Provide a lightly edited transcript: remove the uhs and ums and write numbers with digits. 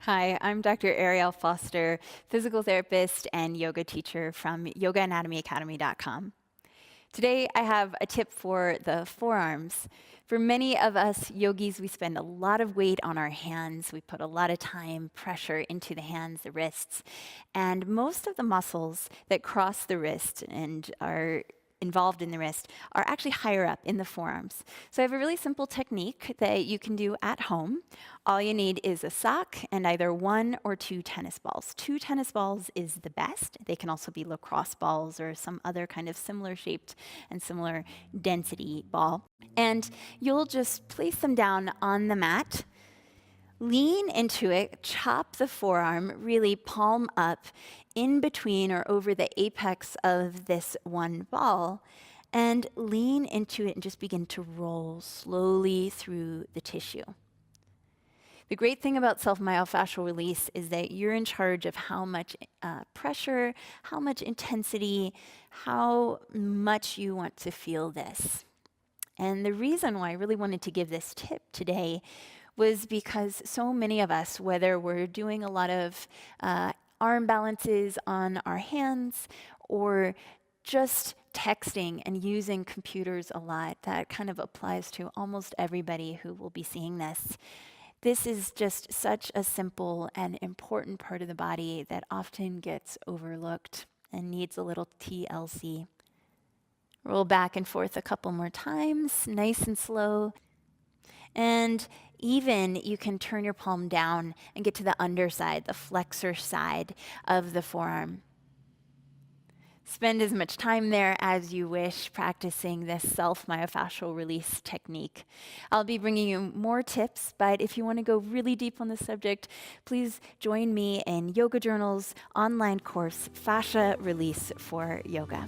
Hi, I'm Dr. Ariele Foster, physical therapist and yoga teacher from yogaanatomyacademy.com. Today, I have a tip for the forearms. For many of us yogis, we spend a lot of weight on our hands. We put a lot of time, pressure into the hands, the wrists, and most of the muscles that cross the wrist and are involved in the wrist are actually higher up in the forearms. So I have a really simple technique that you can do at home. All you need is a sock and either 1 or 2 tennis balls. 2 tennis balls is the best. They can also be lacrosse balls or some other kind of similar shaped and similar density ball. And you'll just place them down on the mat. Lean into it, chop the forearm, really palm up in between or over the apex of this one ball, and lean into it and just begin to roll slowly through the tissue. The great thing about self-myofascial release is that you're in charge of how much pressure, how much intensity, how much you want to feel this. And the reason why I really wanted to give this tip today was because so many of us, whether we're doing a lot of arm balances on our hands or just texting and using computers a lot, that kind of applies to almost everybody who will be seeing this. This is just such a simple and important part of the body that often gets overlooked and needs a little TLC. Roll back and forth a couple more times, nice and slow. And even you can turn your palm down and get to the underside, the flexor side of the forearm. Spend as much time there as you wish practicing this self-myofascial release technique. I'll be bringing you more tips, but if you want to go really deep on this subject, please join me in Yoga Journal's online course, Fascia Release for Yoga.